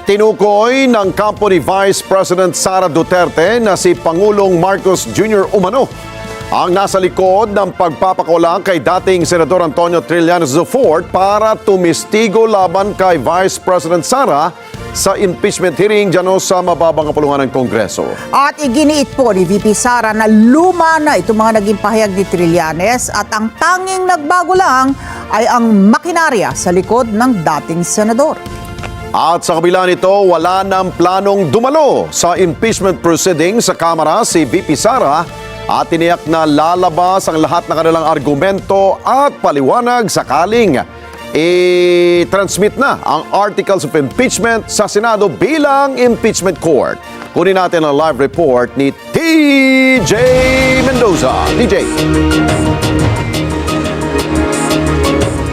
Tinukoy ng kampo ni Vice President Sara Duterte na si Pangulong Marcos Jr. umano ang nasa likod ng pagpapakulang kay dating Senador Antonio Trillanes IV para tumistigo laban kay Vice President Sara sa impeachment hearing dyan sa mababang kapulungan ng Kongreso. At iginiit po ni VP Sara na luma na itong mga naging pahayag ni Trillanes at ang tanging nagbago lang ay ang makinarya sa likod ng dating senador. At sa kabila nito, wala ng planong dumalo sa impeachment proceedings sa Kamara si VP Sara at tiniyak na lalabas ang lahat ng kanilang argumento at paliwanag sakaling i-transmit na ang articles of impeachment sa Senado bilang impeachment court. Kunin natin ang live report ni TJ Mendoza. TJ.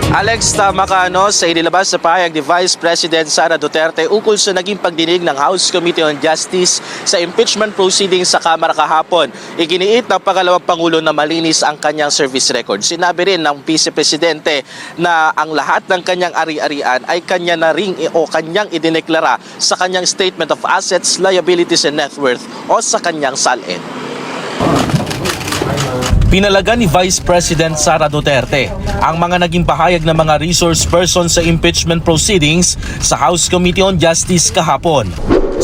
Alex, tama ka sa inilabas sa pahayag ni Vice President Sara Duterte ukol sa naging pagdinig ng House Committee on Justice sa impeachment proceedings sa Kamara kahapon. Iginiit ng pangalawang Pangulo na malinis ang kanyang service record. Sinabi rin ng Vice Presidente na ang lahat ng kanyang ari-arian ay kanya na ring o kanyang idineklara sa kanyang Statement of Assets, Liabilities and Net Worth o sa kanyang SALN. Pinalaga ni Vice President Sara Duterte ang mga naging pahayag ng mga resource persons sa impeachment proceedings sa House Committee on Justice kahapon.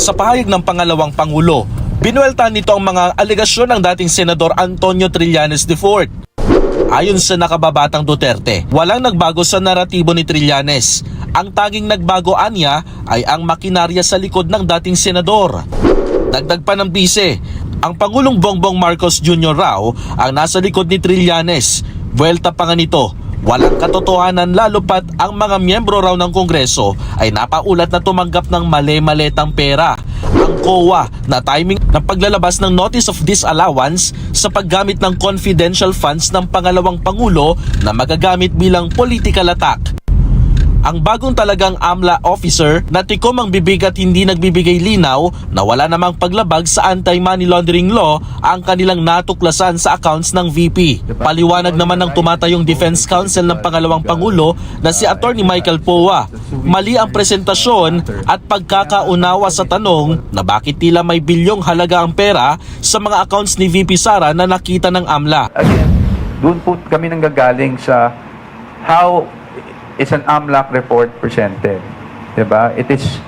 Sa pahayag ng pangalawang Pangulo, binuelta nito ang mga alegasyon ng dating Senador Antonio Trillanes IV. Ayon sa nakababatang Duterte, walang nagbago sa naratibo ni Trillanes. Ang tanging nagbago anya ay ang makinarya sa likod ng dating senador. Dagdag pa ng bise, ang Pangulong Bongbong Marcos Jr. raw ang nasa likod ni Trillanes. Buwelta pa nga nito, walang katotohanan lalo pat ang mga miyembro raw ng Kongreso ay napaulat na tumanggap ng mali-maletang pera. Ang COA na timing ng paglalabas ng Notice of Disallowance sa paggamit ng confidential funds ng pangalawang Pangulo na magagamit bilang political attack. Ang bagong talagang AMLA officer na tikom ang bibig at hindi nagbibigay linaw na wala namang paglabag sa anti-money laundering law ang kanilang natuklasan sa accounts ng VP. Paliwanag naman ng tumatayong Defense Counsel ng pangalawang Pangulo na si Attorney Michael Poa. Mali ang presentasyon at pagkakaunawa sa tanong na bakit tila may bilyong halaga ang pera sa mga accounts ni VP Sara na nakita ng AMLA. Again, doon po kami nanggagaling sa how is an AMLAC report presented. Diba? It is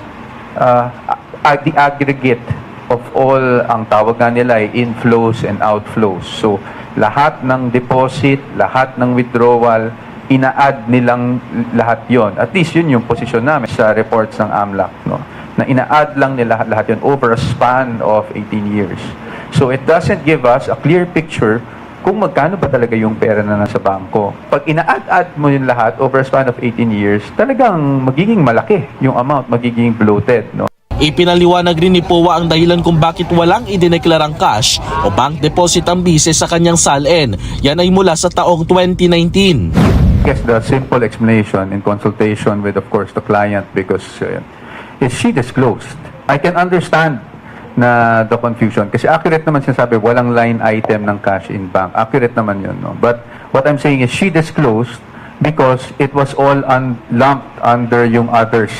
the aggregate of all, ang tawag nga nila ay inflows and outflows. So, lahat ng deposit, lahat ng withdrawal, ina-add nilang lahat yon. At least yun yung posisyon namin sa reports ng AMLAC. No? Na ina-add lang nila lahat yun over a span of 18 years. So, it doesn't give us a clear picture kung magkano ba talaga yung pera na nasa bangko. Pag ina-add mo yung lahat over a span of 18 years, talagang magiging malaki yung amount, magiging bloated. No? Ipinaliwanag rin ni Poa ang dahilan kung bakit walang idineklarang cash o bank deposit ang bise sa kanyang SALN. Yan ay mula sa taong 2019. I guess the simple explanation in consultation with, of course, the client because is she disclosed. I can understand na the confusion. Kasi accurate naman sinasabi, walang line item ng cash in bank. Accurate naman yun. No? But what I'm saying is she disclosed because it was all lumped under yung others.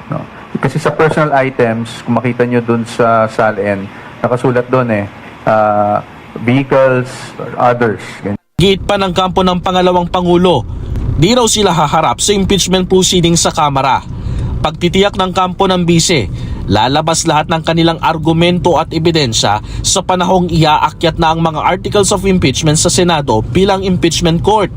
No? Kasi sa personal items, kung makita nyo dun sa SALN, nakasulat dun vehicles or others. Giit pa ng kampo ng pangalawang Pangulo, di raw sila haharap sa impeachment proceedings sa Kamara. Pagtitiyak ng kampo ng bise, lalabas lahat ng kanilang argumento at ebidensya sa panahong iaakyat na ang mga articles of impeachment sa Senado bilang impeachment court.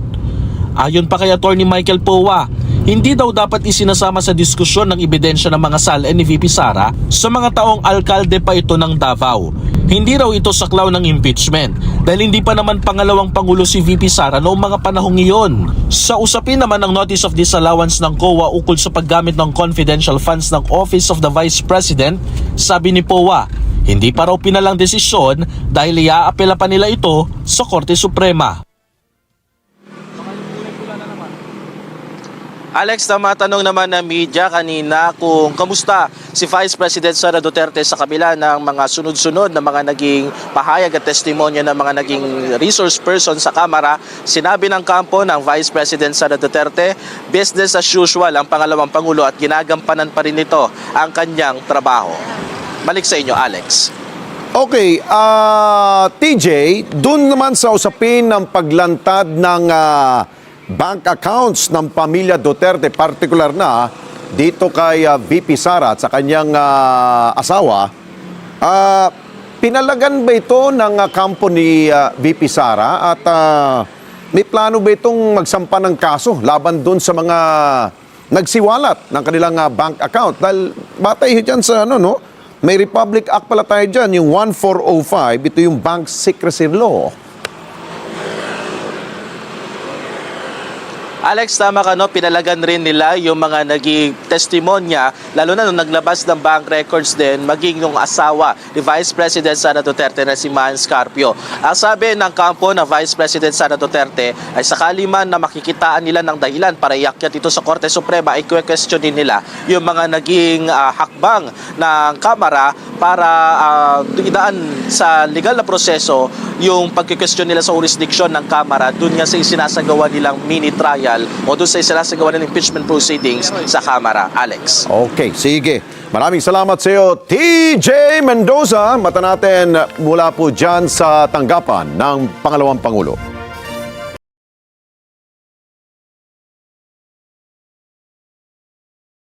Ayon pa kay Attorney Michael Poa, hindi daw dapat isinasama sa diskusyon ng ebidensya ng mga SALN ni VP Sara sa mga taong alkalde pa ito ng Davao. Hindi raw ito saklaw ng impeachment dahil hindi pa naman pangalawang Pangulo si VP Sara noong mga panahong iyon. Sa usapin naman ng Notice of Disallowance ng COA ukol sa paggamit ng confidential funds ng Office of the Vice President, sabi ni Poa, hindi pa raw pinalang desisyon dahil iaapela pa nila ito sa Korte Suprema. Alex, matanong naman ng media kanina kung kamusta si Vice President Sara Duterte sa kabila ng mga sunod-sunod na mga naging pahayag at testimonya ng mga naging resource person sa Kamara. Sinabi ng kampo ng Vice President Sara Duterte, business as usual ang pangalawang Pangulo at ginagampanan pa rin nito ang kanyang trabaho. Balik sa inyo, Alex. Okay, TJ, dun naman sa usapin ng paglantad ng bank accounts ng pamilya Duterte, particular na dito kay VP Sara at sa kanyang asawa, pinalagan ba ito ng kampo ni VP Sara at may plano ba itong magsampa ng kaso laban dun sa mga nagsiwalat ng kanilang bank account? Dahil batay dyan sa may Republic Act pala tayo dyan, yung 1405, ito yung Bank Secrecy Law. Alex, tama ka, pinalagan rin nila yung mga naging testimonya, lalo na nung naglabas ng bank records din, maging yung asawa ni Vice President Sara Duterte na si Man Scarpio. Ang sabi ng kampo na Vice President Sara Duterte ay sakali man na makikitaan nila ng dahilan para iakyat ito sa Korte Suprema, ay questionin nila yung mga naging hakbang ng Kamara para idaan sa legal na proseso yung pagkikwestiyon nila sa jurisdiction ng Kamara dun nga sa isinasagawa nilang mini trial o doon sa isinasagawa ng impeachment proceedings sa Kamara. Alex. Okay, sige. Maraming salamat sa iyo, TJ Mendoza. Mata natin mula po dyan sa tanggapan ng pangalawang Pangulo.